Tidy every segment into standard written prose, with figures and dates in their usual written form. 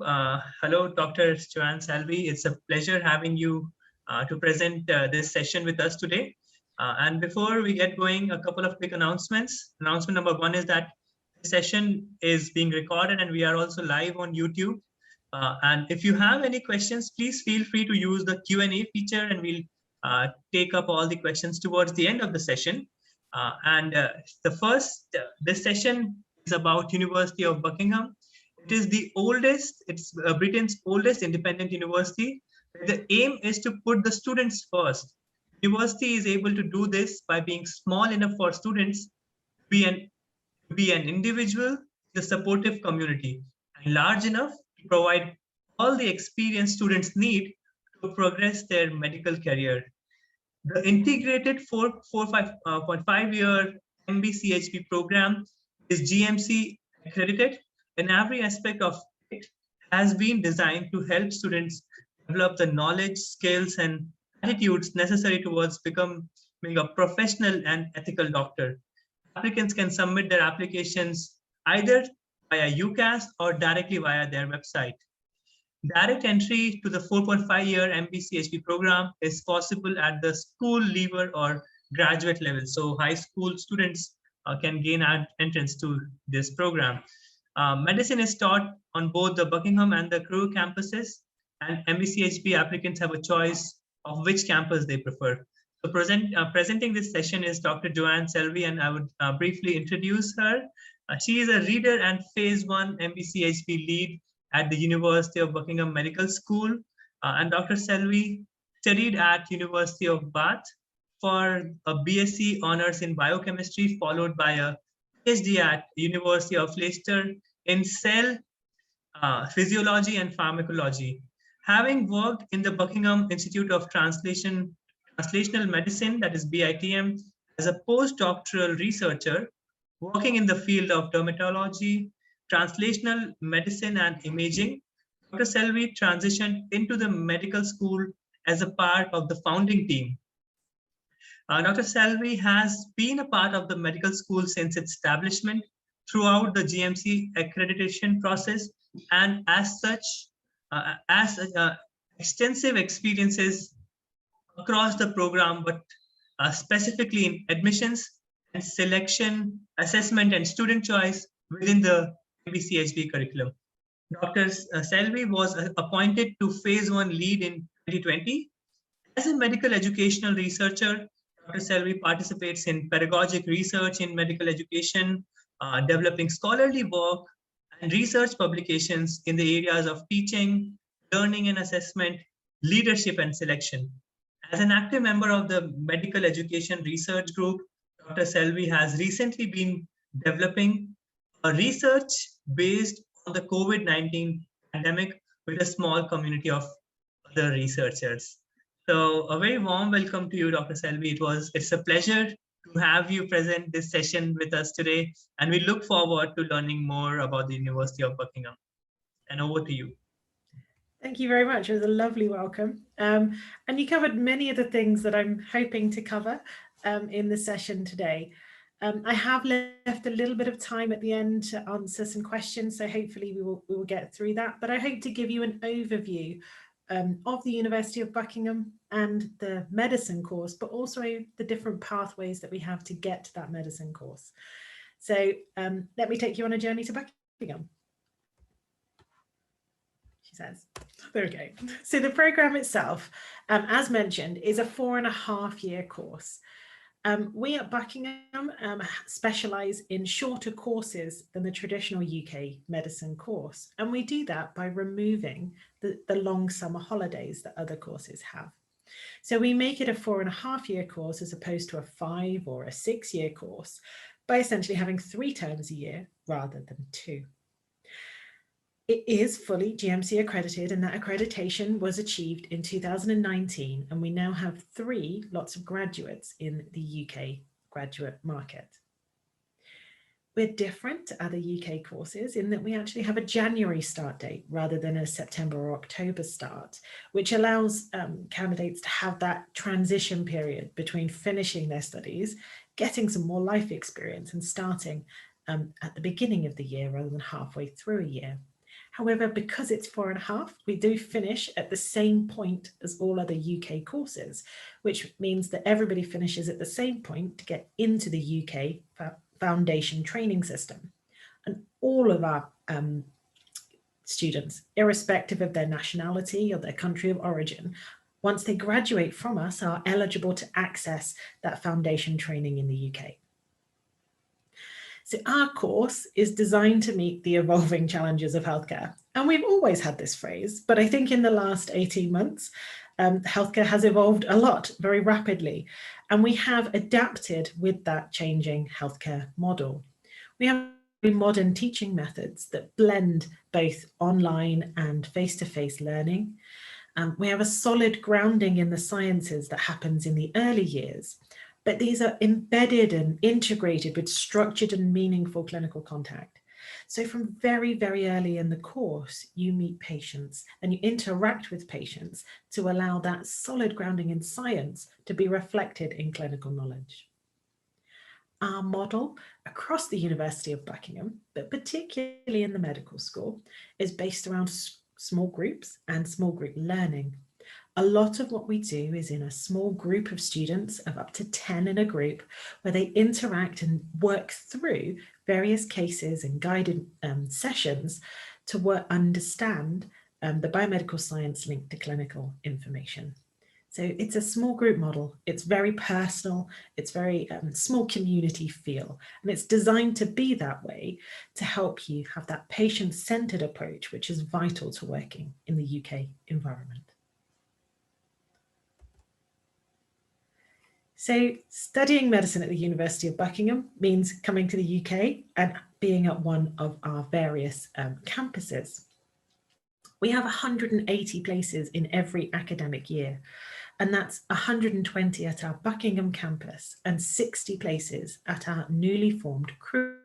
Hello, Dr. Joanne Salvi. It's a pleasure having you to present this session with us today. And before we get going, a couple of quick announcements. Announcement number one is that the session is being recorded and we are also live on YouTube. And if you have any questions, please feel free to use the Q&A feature and we'll take up all the questions towards the end of the session. This session is about University of Buckingham. It is the oldest, it's Britain's oldest independent university. The aim is to put the students first. University is able to do this by being small enough for students to be an individual, the supportive community, and large enough to provide all the experience students need to progress their medical career. The integrated 4.5-year MBCHP program is GMC accredited, and every aspect of it has been designed to help students develop the knowledge, skills, and attitudes necessary towards becoming a professional and ethical doctor. Applicants can submit their applications either via UCAS or directly via their website. Direct entry to the 4.5-year MBCHP program is possible at the school leaver or graduate level. So high school students can gain entrance to this program. Medicine is taught on both the Buckingham and the Crewe campuses, and MBCHP applicants have a choice of which campus they prefer. So presenting this session is Dr. Joanne Salvi, and I would briefly introduce her. She is a reader and Phase 1 MBCHP lead at the University of Buckingham Medical School, and Dr. Salvi studied at University of Bath for a BSc honors in biochemistry, followed by a PhD at University of Leicester in cell physiology and pharmacology. Having worked in the Buckingham Institute of Translational Medicine, that is BITM, as a postdoctoral researcher, working in the field of dermatology, translational medicine and imaging, Dr. Salvi transitioned into the medical school as a part of the founding team. Dr. Salvi has been a part of the medical school since its establishment throughout the GMC accreditation process, and as such, extensive experiences across the program, but specifically in admissions and selection, assessment, and student choice within the MBCHP curriculum. Dr. Salvi was appointed to Phase 1 lead in 2020. As a medical educational researcher, Dr. Salvi participates in pedagogic research in medical education, developing scholarly work and research publications in the areas of teaching, learning and assessment, leadership and selection. As an active member of the Medical Education Research Group, Dr. Salvi has recently been developing a research based on the COVID-19 pandemic with a small community of other researchers. So a very warm welcome to you, Dr. Salvi. It's a pleasure to have you present this session with us today, and we look forward to learning more about the University of Buckingham. And over to you. Thank you very much. It was a lovely welcome. And you covered many of the things that I'm hoping to cover in the session today. I have left a little bit of time at the end to answer some questions, so hopefully we will get through that. But I hope to give you an overview of the University of Buckingham and the medicine course, but also the different pathways that we have to get to that medicine course. So let me take you on a journey to Buckingham. She says, there we go. So the program itself, as mentioned, is a 4.5-year course. We at Buckingham specialise in shorter courses than the traditional UK medicine course, and we do that by removing the long summer holidays that other courses have. So we make it a 4.5-year course as opposed to a 5 or a 6-year course by essentially having 3 terms a year rather than 2. It is fully GMC accredited, and that accreditation was achieved in 2019, and we now have 3 lots of graduates in the UK graduate market. We're different to other UK courses in that we actually have a January start date rather than a September or October start, which allows candidates to have that transition period between finishing their studies, getting some more life experience, and starting at the beginning of the year rather than halfway through a year. However, because it's 4.5, we do finish at the same point as all other UK courses, which means that everybody finishes at the same point to get into the UK foundation training system. And all of our students, irrespective of their nationality or their country of origin, once they graduate from us, are eligible to access that foundation training in the UK. So our course is designed to meet the evolving challenges of healthcare. And we've always had this phrase, but I think in the last 18 months, healthcare has evolved a lot, very rapidly. And we have adapted with that changing healthcare model. We have modern teaching methods that blend both online and face-to-face learning. We have a solid grounding in the sciences that happens in the early years, but these are embedded and integrated with structured and meaningful clinical contact. So from very, very early in the course, you meet patients and you interact with patients to allow that solid grounding in science to be reflected in clinical knowledge. Our model across the University of Buckingham, but particularly in the medical school, is based around small groups and small group learning. A lot of what we do is in a small group of students of up to 10 in a group, where they interact and work through various cases and guided sessions to understand the biomedical science linked to clinical information. So it's a small group model. It's very personal. It's very small community feel. And it's designed to be that way to help you have that patient-centered approach, which is vital to working in the UK environment. So studying medicine at the University of Buckingham means coming to the UK and being at one of our various campuses. We have 180 places in every academic year, and that's 120 at our Buckingham campus and 60 places at our newly formed Crewe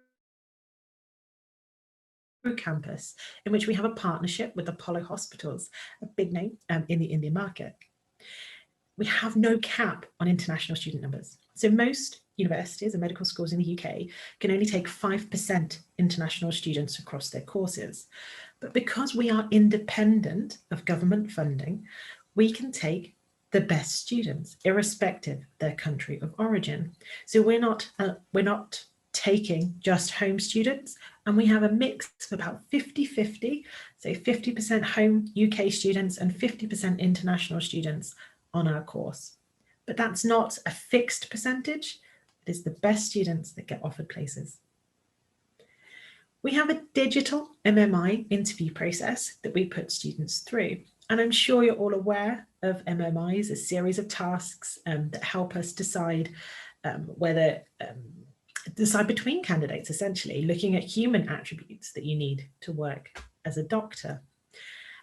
campus, in which we have a partnership with Apollo Hospitals, a big name in the Indian market. We have no cap on international student numbers. So most universities and medical schools in the UK can only take 5% international students across their courses. But because we are independent of government funding, we can take the best students, irrespective of their country of origin. So we're not taking just home students, and we have a mix of about 50-50, so 50% home UK students and 50% international students on our course. But that's not a fixed percentage. It is the best students that get offered places. We have a digital MMI interview process that we put students through. And I'm sure you're all aware of MMIs, a series of tasks that help us decide decide between candidates, essentially, looking at human attributes that you need to work as a doctor.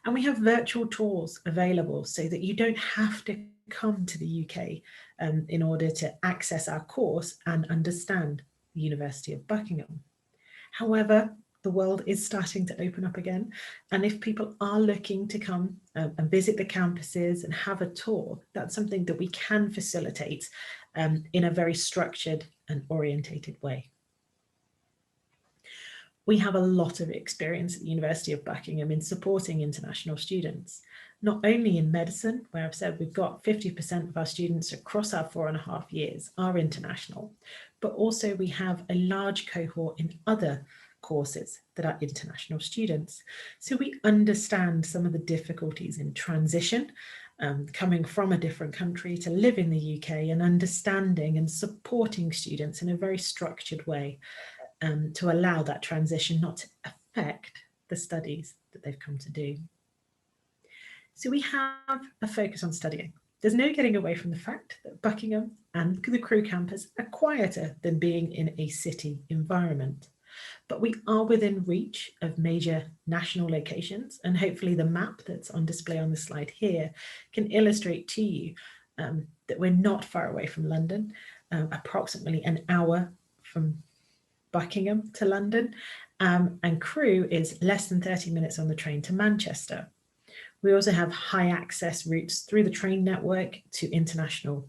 And we have virtual tours available so that you don't have to come to the UK in order to access our course and understand the University of Buckingham. However, the world is starting to open up again. And if people are looking to come and visit the campuses and have a tour, that's something that we can facilitate in a very structured and orientated way. We have a lot of experience at the University of Buckingham in supporting international students, not only in medicine, where I've said we've got 50% of our students across our 4.5 years are international, but also we have a large cohort in other courses that are international students. So we understand some of the difficulties in transition, coming from a different country to live in the UK, and understanding and supporting students in a very structured way to allow that transition not to affect the studies that they've come to do. So we have a focus on studying. There's no getting away from the fact that Buckingham and the Crewe campus are quieter than being in a city environment. But we are within reach of major national locations, and hopefully the map that's on display on the slide here can illustrate to you that we're not far away from London, approximately an hour from Buckingham to London, and Crewe is less than 30 minutes on the train to Manchester. We also have high access routes through the train network to international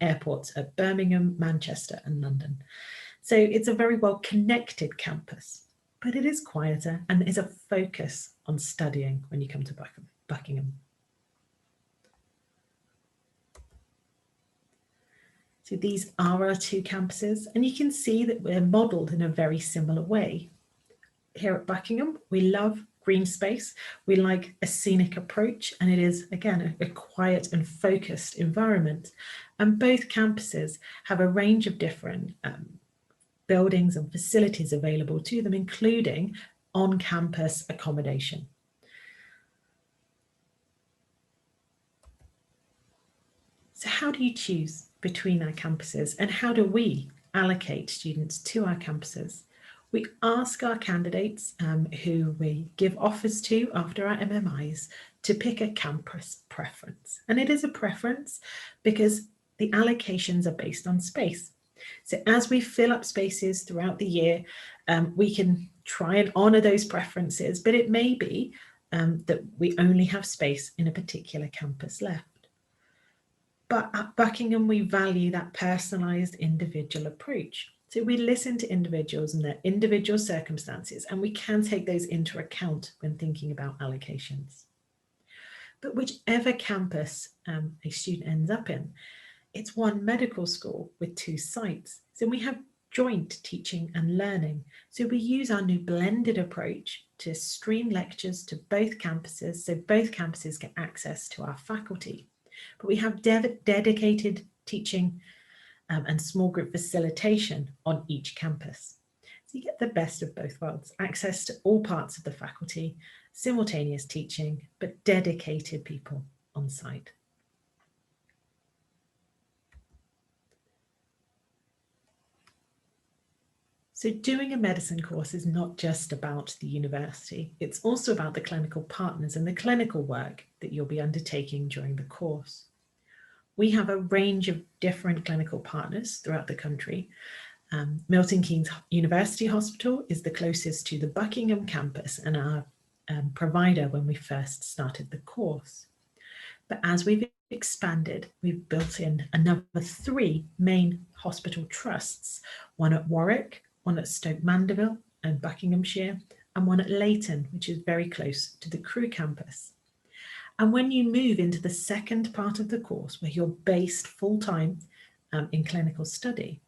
airports at Birmingham, Manchester and London. So it's a very well connected campus. but it is quieter and there's a focus on studying when you come to Buckingham. So these are our two campuses, and you can see that we're modelled in a very similar way. Here at Buckingham, we love green space. We like a scenic approach, and it is, again, a quiet and focused environment. And both campuses have a range of different buildings and facilities available to them, including on-campus accommodation. So how do you choose between our campuses, and how do we allocate students to our campuses? We ask our candidates who we give offers to after our MMIs to pick a campus preference. And it is a preference because the allocations are based on space. So as we fill up spaces throughout the year, we can try and honour those preferences, but it may be that we only have space in a particular campus left. But at Buckingham, we value that personalised individual approach. So we listen to individuals and their individual circumstances, and we can take those into account when thinking about allocations. But whichever campus a student ends up in, it's one medical school with two sites. So we have joint teaching and learning. So we use our new blended approach to stream lectures to both campuses, so both campuses get access to our faculty. But we have dedicated teaching and small group facilitation on each campus. So you get the best of both worlds, access to all parts of the faculty, simultaneous teaching, but dedicated people on site. So doing a medicine course is not just about the university, it's also about the clinical partners and the clinical work that you'll be undertaking during the course. We have a range of different clinical partners throughout the country. Milton Keynes University Hospital is the closest to the Buckingham campus and our provider when we first started the course. But as we've expanded, we've built in another 3 main hospital trusts, one at Warwick, one at Stoke Mandeville and Buckinghamshire, and one at Leighton, which is very close to the Crewe campus. And when you move into the second part of the course, where you're based full-time in clinical study,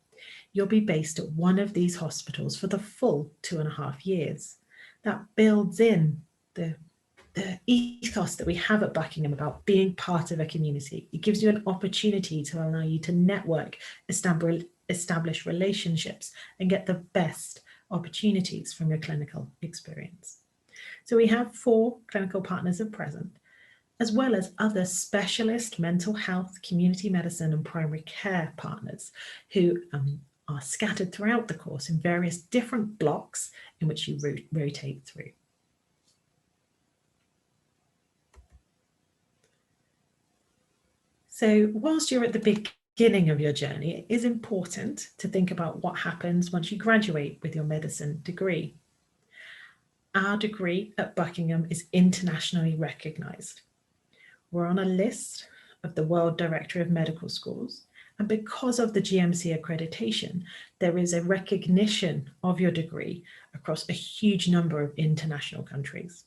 you'll be based at one of these hospitals for the full 2.5 years. That builds in the ethos that we have at Buckingham about being part of a community. It gives you an opportunity to allow you to network, establish relationships, and get the best opportunities from your clinical experience. So we have 4 clinical partners at present, as well as other specialist mental health, community medicine and primary care partners who are scattered throughout the course in various different blocks in which you rotate through. So whilst you're at the beginning of your journey, it is important to think about what happens once you graduate with your medicine degree. Our degree at Buckingham is internationally recognised. We're on a list of the World Directory of Medical Schools, and because of the GMC accreditation, there is a recognition of your degree across a huge number of international countries.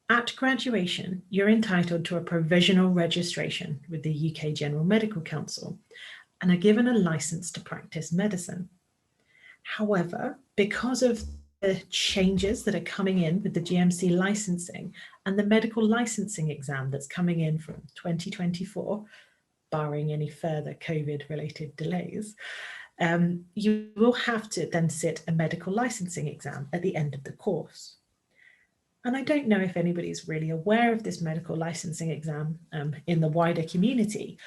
At graduation, you're entitled to a provisional registration with the UK General Medical Council and are given a licence to practice medicine. However, because of the changes that are coming in with the GMC licensing and the medical licensing exam that's coming in from 2024, barring any further COVID-related delays, you will have to then sit a medical licensing exam at the end of the course. And I don't know if anybody's really aware of this medical licensing exam in the wider community,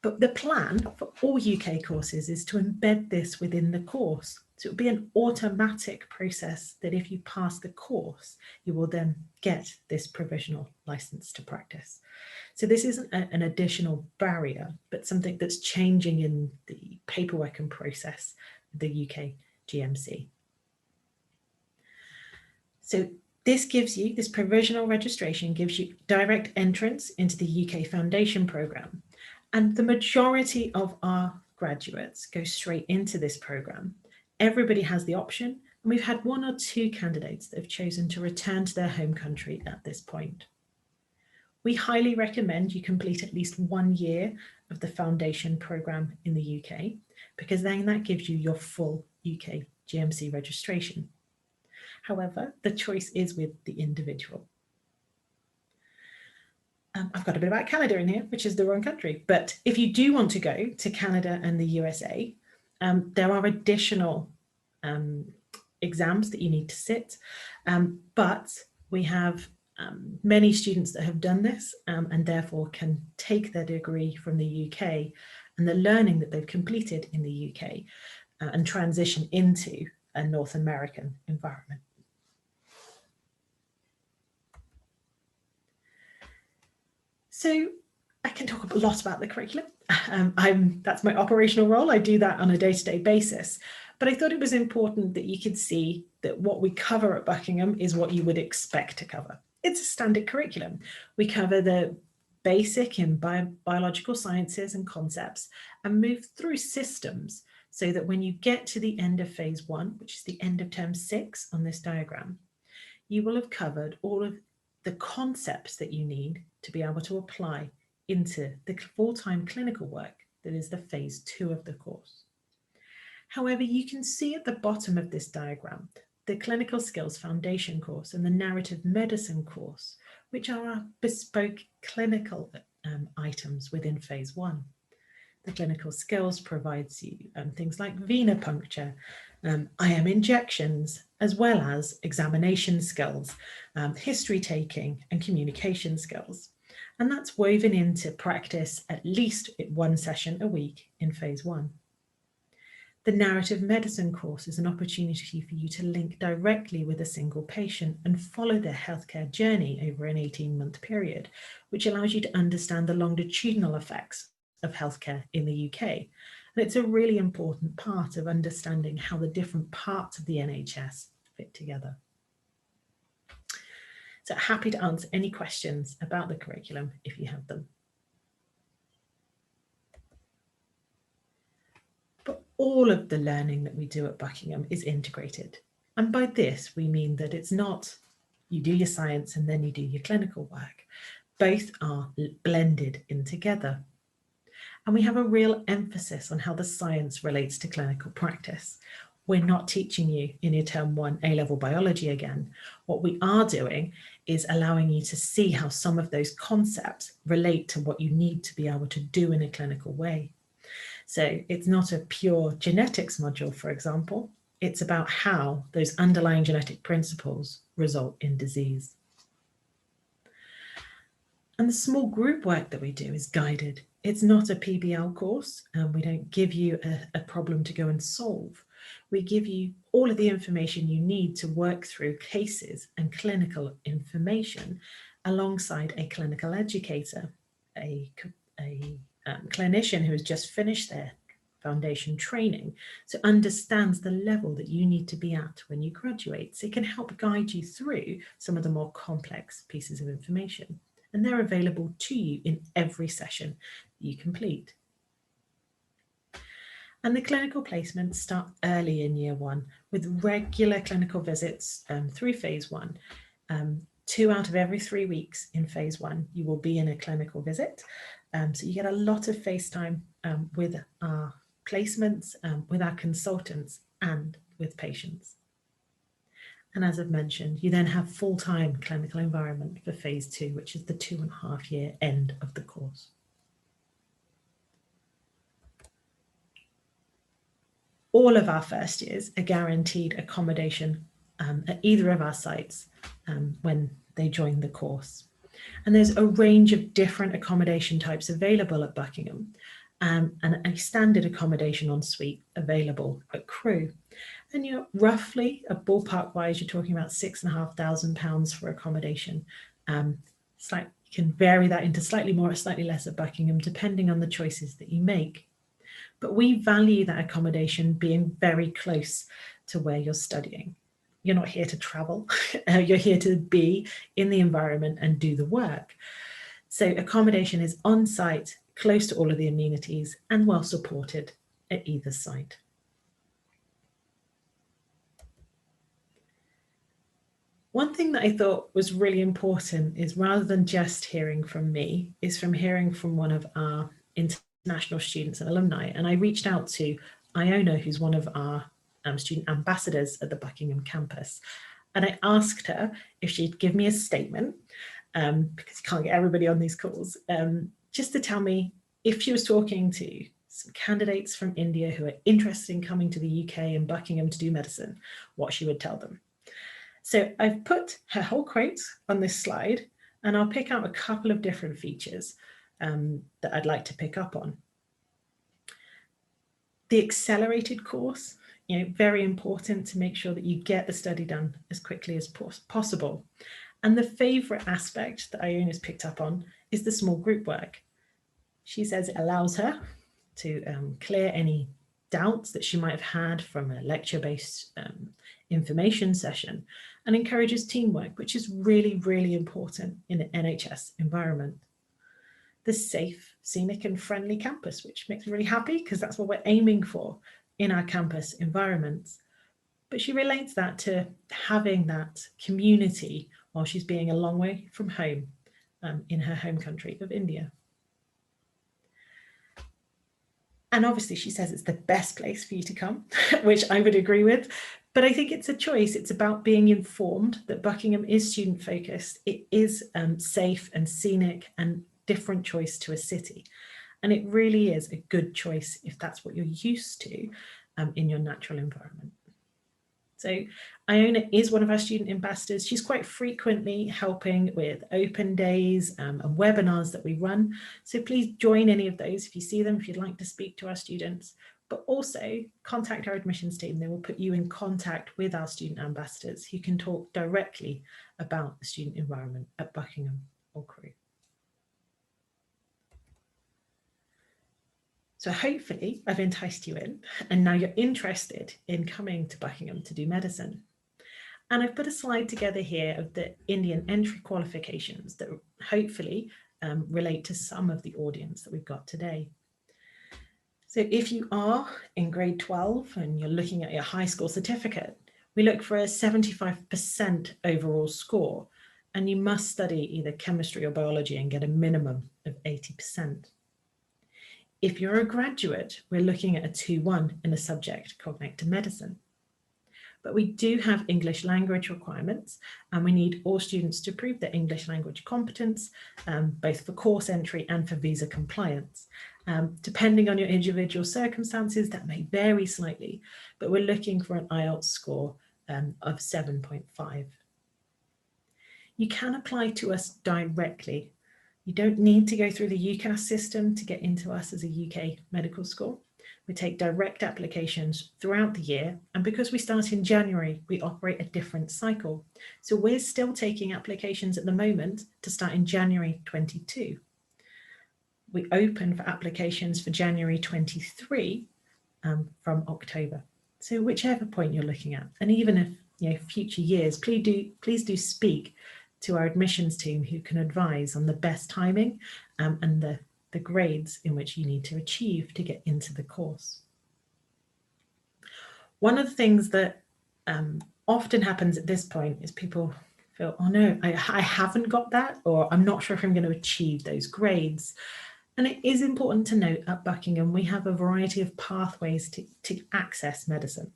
but the plan for all UK courses is to embed this within the course. So it will be an automatic process that if you pass the course, you will then get this provisional license to practice. So this isn't an additional barrier, but something that's changing in the paperwork and process of the UK GMC. So this provisional registration gives you direct entrance into the UK Foundation programme. And the majority of our graduates go straight into this programme. Everybody has the option And we've had 1 or 2 candidates that have chosen to return to their home country at this point. We highly recommend you complete at least 1 year of the foundation programme in the UK, because then that gives you your full UK GMC registration. However, the choice is with the individual. I've got a bit about Canada in here, which is the wrong country. But if you do want to go to Canada and the USA, there are additional exams that you need to sit. But we have many students that have done this and therefore can take their degree from the UK and the learning that they've completed in the UK and transition into a North American environment. So I can talk a lot about the curriculum. That's my operational role. I do that on a day-to-day basis. But I thought it was important that you could see that what we cover at Buckingham is what you would expect to cover. It's a standard curriculum. We cover the basic in biological sciences and concepts and move through systems so that when you get to the end of phase 1, which is the end of term 6 on this diagram, you will have covered all of the concepts that you need to be able to apply into the full-time clinical work that is the phase 2 of the course. However, you can see at the bottom of this diagram the Clinical Skills Foundation course and the Narrative Medicine course, which are our bespoke clinical items within phase 1. The clinical skills provides you things like venipuncture, IM injections, as well as examination skills, history taking and communication skills. And that's woven into practice at least 1 session a week in phase 1. The narrative medicine course is an opportunity for you to link directly with a single patient and follow their healthcare journey over an 18-month period, which allows you to understand the longitudinal effects of healthcare in the UK. And it's a really important part of understanding how the different parts of the NHS fit together. So happy to answer any questions about the curriculum if you have them. But all of the learning that we do at Buckingham is integrated. And by this, we mean that it's not you do your science and then you do your clinical work. Both are blended in together. And we have a real emphasis on how the science relates to clinical practice. We're not teaching you in your term 1 A-level biology again. What we are doing is allowing you to see how some of those concepts relate to what you need to be able to do in a clinical way. So it's not a pure genetics module, for example. It's about how those underlying genetic principles result in disease. And the small group work that we do is guided. It's not a PBL course, and we don't give you a problem to go and solve. We give you all of the information you need to work through cases and clinical information alongside a clinical educator, a clinician who has just finished their foundation training, so understands the level that you need to be at when you graduate. So it can help guide you through some of the more complex pieces of information. And they're available to you in every session you complete. And the clinical placements start early in year 1 with regular clinical visits through phase 1. 2 out of every 3 weeks in phase 1, you will be in a clinical visit. So you get a lot of face time with our placements, with our consultants and with patients. And as I've mentioned, you then have full-time clinical environment for phase 2, which is the 2.5-year end of the course. All of our first years are guaranteed accommodation at either of our sites when they join the course. And there's a range of different accommodation types available at Buckingham, and a standard accommodation en suite available at Crewe. And you're roughly, ballpark wise, you're talking about £6,500 for accommodation. You can vary that into slightly more or slightly less at Buckingham, depending on the choices that you make. But we value that accommodation being very close to where you're studying. You're not here to travel, you're here to be in the environment and do the work. So accommodation is on site, close to all of the amenities and well supported at either site. One thing that I thought was really important is, rather than just hearing from me, is from hearing from one of our international students and alumni. And I reached out to Iona, who's one of our student ambassadors at the Buckingham campus. And I asked her if she'd give me a statement, because you can't get everybody on these calls, just to tell me if she was talking to some candidates from India who are interested in coming to the UK and Buckingham to do medicine, what she would tell them. So I've put her whole quote on this slide, and I'll pick out a couple of different features that I'd like to pick up on. The accelerated course, very important to make sure that you get the study done as quickly as possible. And the favourite aspect that Iona's picked up on is the small group work. She says it allows her to clear any doubts that she might have had from a lecture-based information session, and encourages teamwork, which is really, really important in an NHS environment. The safe, scenic and friendly campus, which makes me really happy because that's what we're aiming for in our campus environments. But she relates that to having that community while she's being a long way from home in her home country of India. And obviously she says it's the best place for you to come, which I would agree with. But I think it's a choice. It's about being informed that Buckingham is student focused. It is safe and scenic and different choice to a city. And it really is a good choice if that's what you're used to in your natural environment. So Iona is one of our student ambassadors. She's quite frequently helping with open days and webinars that we run. So please join any of those if you see them, if you'd like to speak to our students, but also contact our admissions team. They will put you in contact with our student ambassadors who can talk directly about the student environment at Buckingham or Crewe. So hopefully I've enticed you in, and now you're interested in coming to Buckingham to do medicine. And I've put a slide together here of the Indian entry qualifications that hopefully relate to some of the audience that we've got today. So if you are in grade 12 and you're looking at your high school certificate, we look for a 75% overall score, and you must study either chemistry or biology and get a minimum of 80%. If you're a graduate, we're looking at a 2-1 in the subject cognitive medicine. But we do have English language requirements, and we need all students to prove their English language competence, both for course entry and for visa compliance. Depending on your individual circumstances, that may vary slightly, but we're looking for an IELTS score of 7.5. You can apply to us directly. You don't need to go through the UCAS system to get into us as a UK medical school. We take direct applications throughout the year, and because we start in January, we operate a different cycle. So we're still taking applications at the moment to start in January 22. We open for applications for January 23 from October. So whichever point you're looking at, and even if future years, please do speak to our admissions team who can advise on the best timing and the grades in which you need to achieve to get into the course. One of the things that often happens at this point is people feel, oh no, I haven't got that, or I'm not sure if I'm going to achieve those grades. And it is important to note at Buckingham, we have a variety of pathways to access medicine.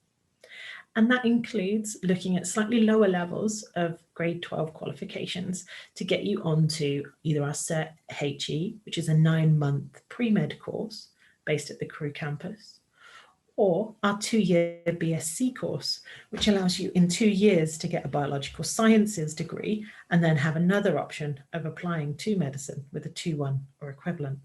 And that includes looking at slightly lower levels of grade 12 qualifications to get you onto either our Cert HE, which is a 9-month pre-med course based at the Crewe campus, or our 2-year BSc course, which allows you in 2 years to get a biological sciences degree and then have another option of applying to medicine with a 2-1 or equivalent.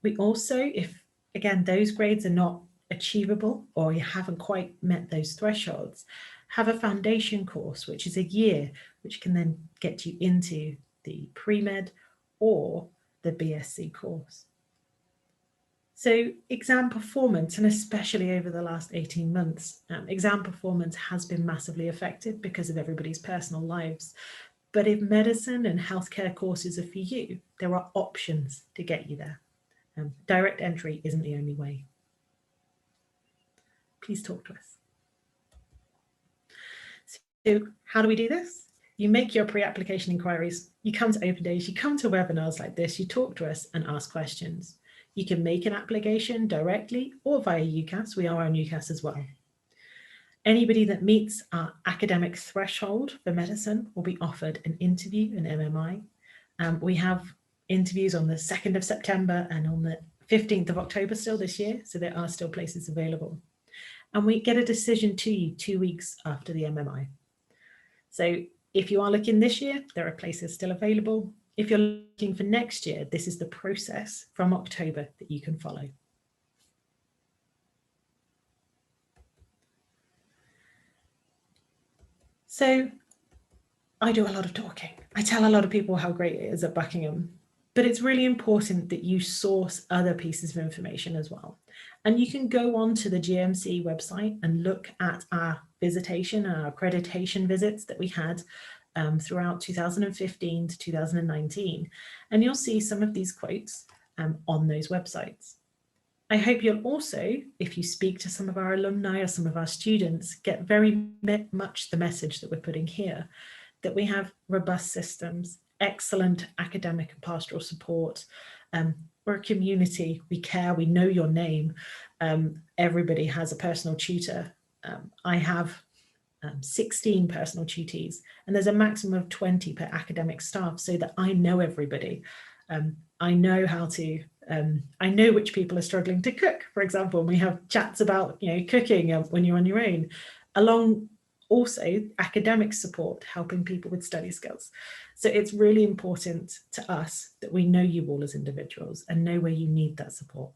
We also, if again, those grades are not achievable or you haven't quite met those thresholds, have a foundation course, which is a year, which can then get you into the pre-med or the BSc course. So exam performance, and especially over the last 18 months, exam performance has been massively affected because of everybody's personal lives. But if medicine and healthcare courses are for you, there are options to get you there. Direct entry isn't the only way. Please talk to us. how do we do this? You make your pre-application inquiries, you come to open days, you come to webinars like this, you talk to us and ask questions. You can make an application directly or via UCAS. We are on UCAS as well. Anybody that meets our academic threshold for medicine will be offered an interview in MMI. We have interviews on the 2nd of September and on the 15th of October still this year, so there are still places available. And we get a decision to you 2 weeks after the MMI. So if you are looking this year, there are places still available. If you're looking for next year, this is the process from October that you can follow. So I do a lot of talking. I tell a lot of people how great it is at Buckingham, but it's really important that you source other pieces of information as well. And you can go on to the GMC website and look at our visitation and our accreditation visits that we had throughout 2015 to 2019. And you'll see some of these quotes on those websites. I hope you'll also, if you speak to some of our alumni or some of our students, get very much the message that we're putting here, that we have robust systems, excellent academic and pastoral support. We're a community, we care, we know your name. Everybody has a personal tutor. I have 16 personal tutees, and there's a maximum of 20 per academic staff, so that I know everybody. I know how to, I know which people are struggling to cook, for example, and we have chats about, cooking when you're on your own, along also academic support, helping people with study skills. So it's really important to us that we know you all as individuals and know where you need that support.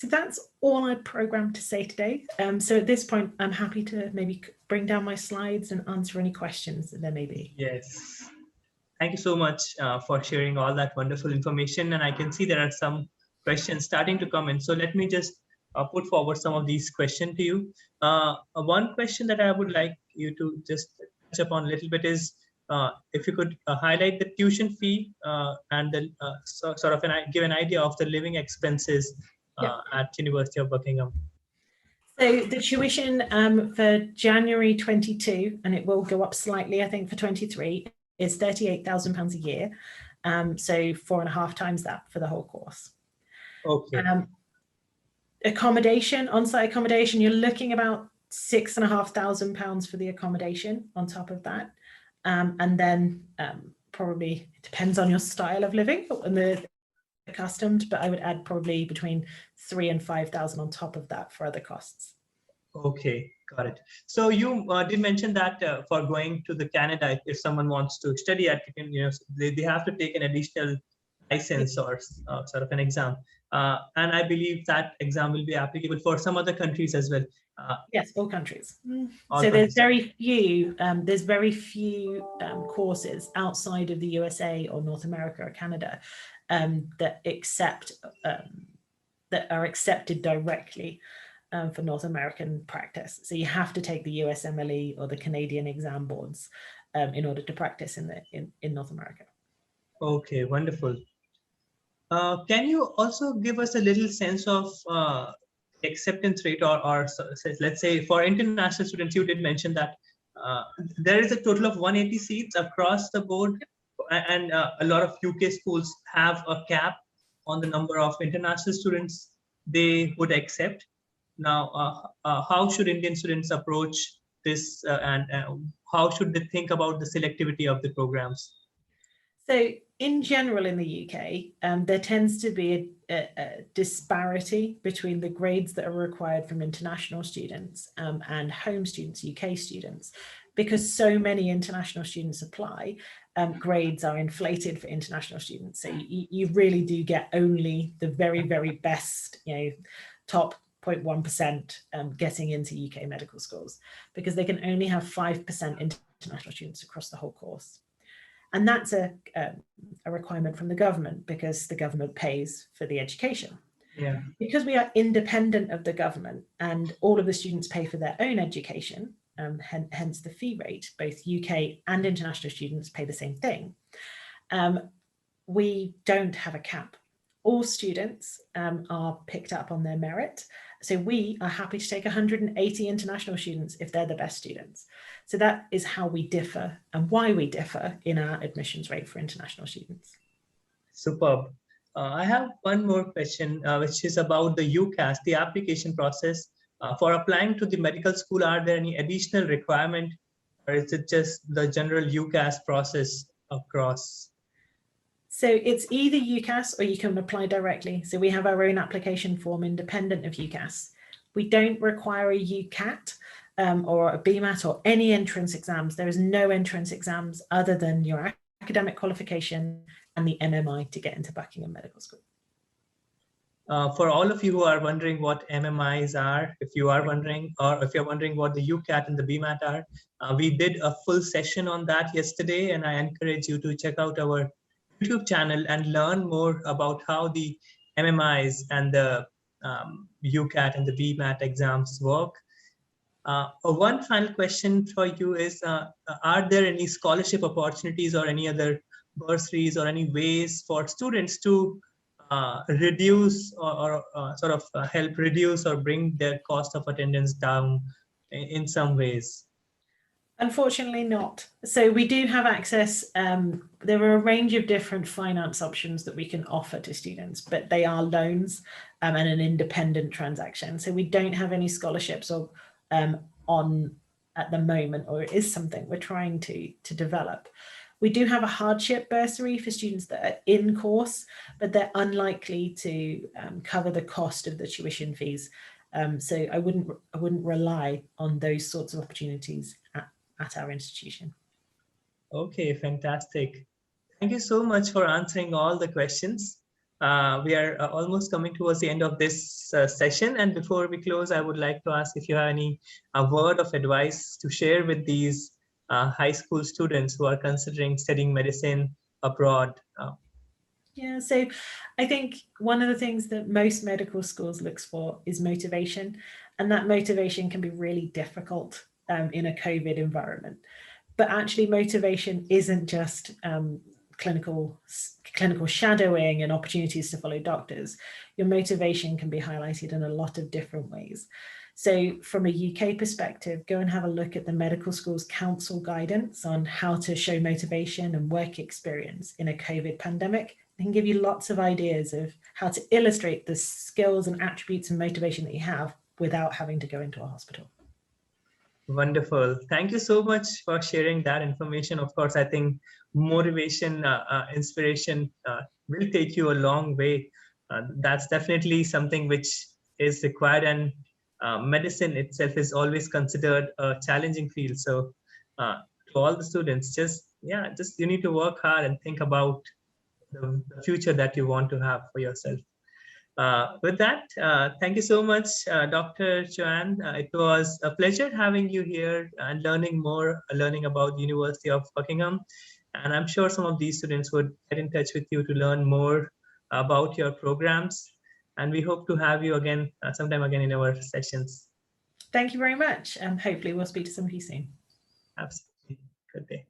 So that's all I'd programmed to say today. So at this point, I'm happy to maybe bring down my slides and answer any questions that there may be. Yes. Thank you so much for sharing all that wonderful information. And I can see there are some questions starting to come in. So let me just put forward some of these questions to you. One question that I would like you to just touch upon a little bit is if you could highlight the tuition fee and the sort of give an idea of the living expenses at University of Buckingham. So the tuition for January 22, and it will go up slightly, I think, for 23, is £38,000 a year. So 4.5 times that for the whole course. Okay. Accommodation, on-site accommodation, you're looking about £6,500 for the accommodation on top of that. And then probably, it depends on your style of living and the accustomed, but I would add probably between 3,000 and 5,000 on top of that for other costs. Okay, got it. So you did mention that for going to the Canada, if someone wants to study at, they have to take an additional license or sort of an exam. And I believe that exam will be applicable for some other countries as well. Yes, all countries. All so countries. There's very few courses outside of the USA or North America or Canada that are accepted directly for North American practice. So you have to take the USMLE or the Canadian exam boards in order to practice in North America. Okay, wonderful. Can you also give us a little sense of acceptance rate or let's say for international students, you did mention that there is a total of 180 seats across the board, and a lot of UK schools have a cap on the number of international students they would accept. Now, how should Indian students approach this and how should they think about the selectivity of the programs? So in general in the UK, there tends to be a disparity between the grades that are required from international students and home students, UK students, because so many international students apply. Grades are inflated for international students. So you really do get only the very, very best, top 0.1% getting into UK medical schools, because they can only have 5% international students across the whole course. And that's a requirement from the government, because the government pays for the education. Yeah. Because we are independent of the government and all of the students pay for their own education, hence the fee rate, both UK and international students pay the same thing. We don't have a cap All students are picked up on their merit. So we are happy to take 180 international students if they're the best students. So that is how we differ and why we differ in our admissions rate for international students. Superb. I have one more question, which is about the UCAS, the application process. For applying to the medical school, are there any additional requirement, or is it just the general UCAS process across? So it's either UCAS or you can apply directly. So we have our own application form independent of UCAS. We don't require a UCAT or a BMAT or any entrance exams. There is no entrance exams other than your academic qualification and the MMI to get into Buckingham Medical School. For all of you who are wondering what MMIs are, if you are wondering, or if you're wondering what the UCAT and the BMAT are, we did a full session on that yesterday, and I encourage you to check out our YouTube channel and learn more about how the MMIs and the UCAT and the BMAT exams work. One final question for you is, are there any scholarship opportunities or any other bursaries or any ways for students to reduce or sort of help reduce or bring their cost of attendance down in some ways? Unfortunately not. So we do have access. There are a range of different finance options that we can offer to students, but they are loans and an independent transaction. So we don't have any scholarships or on at the moment, or it is something we're trying to develop. We do have a hardship bursary for students that are in course, but they're unlikely to cover the cost of the tuition fees. So I wouldn't rely on those sorts of opportunities at our institution. Okay, fantastic. Thank you so much for answering all the questions. We are almost coming towards the end of this session. And before we close, I would like to ask if you have any word of advice to share with these high school students who are considering studying medicine abroad. Yeah, so I think one of the things that most medical schools looks for is motivation, and that motivation can be really difficult in a COVID environment. But actually motivation isn't just clinical shadowing and opportunities to follow doctors. Your motivation can be highlighted in a lot of different ways. So from a UK perspective, go and have a look at the Medical Schools Council guidance on how to show motivation and work experience in a COVID pandemic. It can give you lots of ideas of how to illustrate the skills and attributes and motivation that you have without having to go into a hospital. Wonderful. Thank you so much for sharing that information. Of course, I think motivation, inspiration will take you a long way. That's definitely something which is required, and medicine itself is always considered a challenging field. So to all the students, just you need to work hard and think about the future that you want to have for yourself. With that, thank you so much, Dr. Joanne. It was a pleasure having you here and learning about the University of Buckingham. And I'm sure some of these students would get in touch with you to learn more about your programs. And we hope to have you again, sometime again in our sessions. Thank you very much. And hopefully we'll speak to some of you soon. Absolutely. Good day.